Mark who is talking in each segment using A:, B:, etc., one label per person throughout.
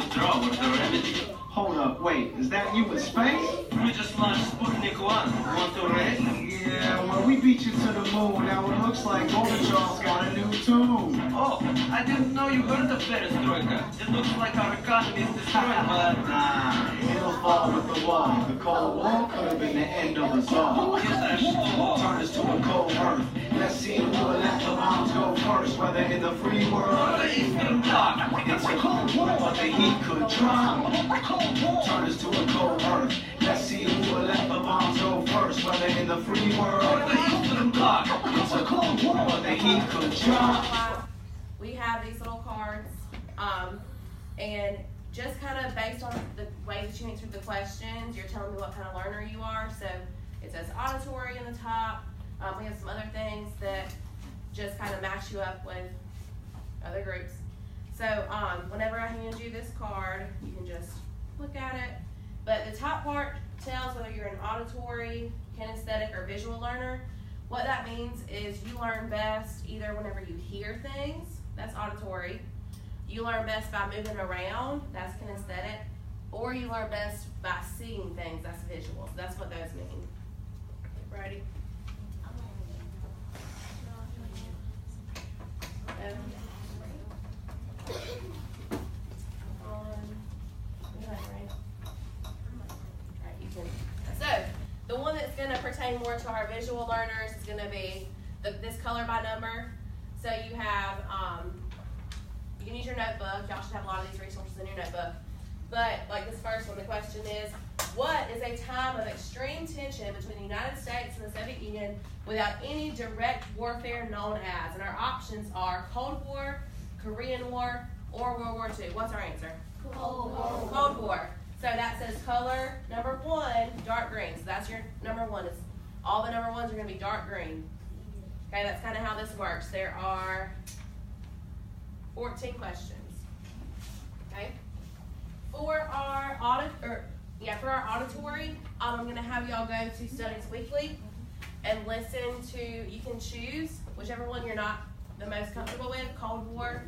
A: withdraw was the remedy.
B: Hold up, wait, is that you in space?
A: We just launched Sputnik 1. Want to race?
B: Yeah, well, we beat you to the moon. Now it looks like Gorbachev's got a new tune.
A: Oh, I didn't know you heard of Perestroika. It looks like our economy is destroyed, but...
B: Nah, it'll fall with the wall. The Cold War could have been the end of us all.
A: Yes, I
B: Turn us to a cold earth. Let's see who will let the bombs go first, whether in the free world
A: or the Eastern Bloc.
B: It's a cold war, but the heat could drop. Turn us to a cold earth. Let's see who will let the bombs go first, whether in the free world
A: or the Eastern Bloc.
B: It's a cold war, but the heat could drop.
C: We have these little cards, and just kind of based on the way that you answered the questions, you're telling me what kind of learner you are. So it says auditory in the top. We have some other things that just kind of match you up with other groups. So whenever I hand you this card, you can just look at it. But the top part tells whether you're an auditory, kinesthetic, or visual learner. What that means is you learn best either whenever you hear things, that's auditory. You learn best by moving around, that's kinesthetic. Or you learn best by seeing things, that's visual. So that's what those mean. Ready? So the one that's going to pertain more to our visual learners is going to be this color by number. So you have, you can use your notebook. Y'all should have a lot of these resources in your notebook. But like this first one, the question is, what is a time of extreme tension between the United States and the Soviet Union without any direct warfare known as? And our options are Cold War, Korean War, or World War II. What's our answer?
D: Cold War.
C: Cold War. So that says color number 1, dark green. So that's your number 1. Is all the number 1s are going to be dark green. Okay, that's kind of how this works. There are 14 questions. Okay. For our auditory, I'm going to have y'all go to Studies Weekly and listen to, you can choose whichever one you're not the most comfortable with, Cold War,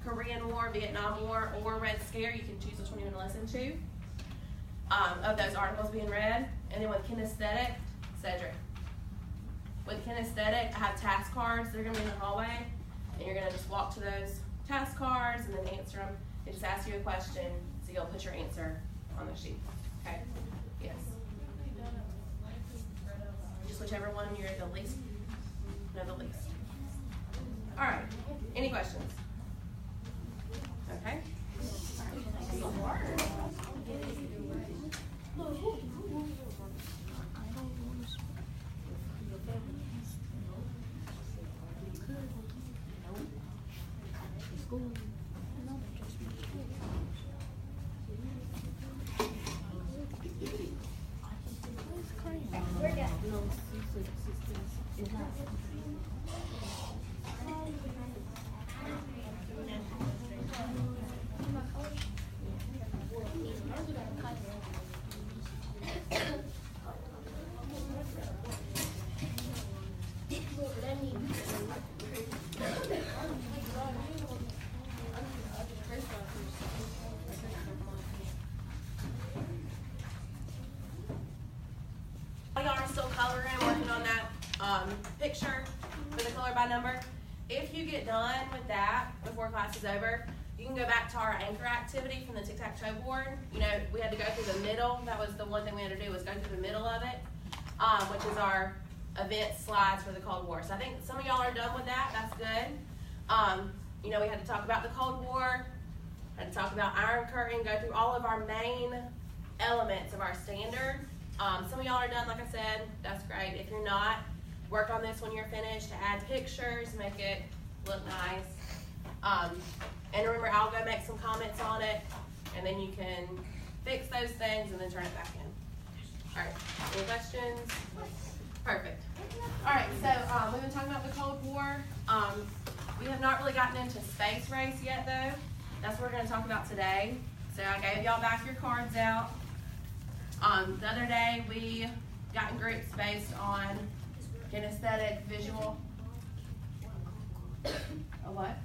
C: Korean War, Vietnam War, or Red Scare. You can choose which one you want to listen to of those articles being read. And then with kinesthetic, Cedric. With kinesthetic, I have task cards. They're going to be in the hallway, and you're going to just walk to those task cards and then answer them. They just ask you a question, so you'll put your answer on the sheet. Okay? Yes. Just whichever one you're the least. All right. Any questions? Okay. Picture for the color by number. If you get done with that before class is over, you can go back to our anchor activity from the tic-tac-toe board. You know, we had to go through the middle. That was the one thing we had to do, was go through the middle of it, which is our event slides for the Cold War. So I think some of y'all are done with that. That's good. You know, we had to talk about the Cold War, had to talk about Iron Curtain, go through all of our main elements of our standard. Some of y'all are done, like I said. That's great. If you're not, work on this when you're finished to add pictures, make it look nice. And remember, I'll go make some comments on it, and then you can fix those things and then turn it back in. All right, any questions? Perfect. All right, so we've been talking about the Cold War. We have not really gotten into space race yet, though. That's what we're going to talk about today. So I gave y'all back your cards out. The other day, we got in groups based on kinesthetic, visual. A what?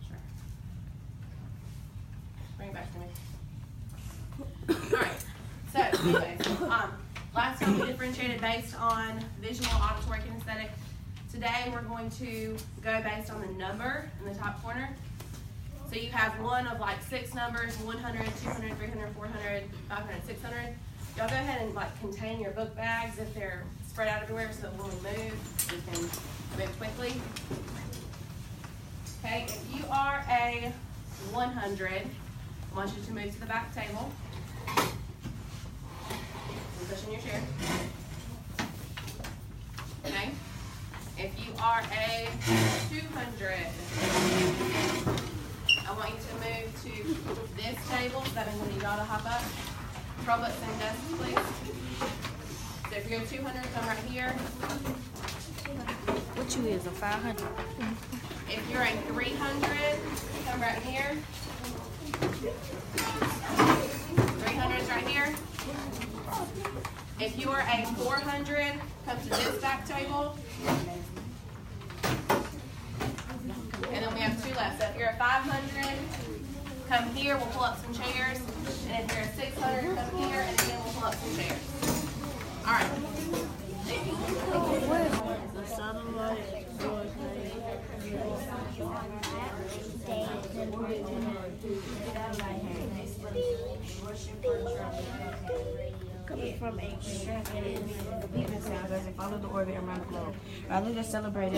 C: Sure. back to me. Alright, so anyways, last time we differentiated based on visual, auditory, kinesthetic. Today we're going to go based on the number in the top corner. So you have one of like 6 numbers, 100, 200, 300, 400, 500, 600. Y'all go ahead and like contain your book bags if they're spread out everywhere so that when we move, we can move quickly. Okay, if you are a 100, I want you to move to the back table. And push in your chair. Okay. If you are a 200, I want you to move to this table. So that means when you gotta hop up. Chromebooks and desks, please. So if you're a 200, come right here.
D: What you is, a 500?
C: If you're a 300, come right here. 300 is right here. If you are a 400, come to this back table. And then we have 2 left. So if you're a 500, come here, we'll pull up some chairs. And if you're a 600, come here, and again, we'll pull up some chairs. All right.
D: Coming from a track and the beeping sounds as if follow the orbit around the globe. Rather than celebrating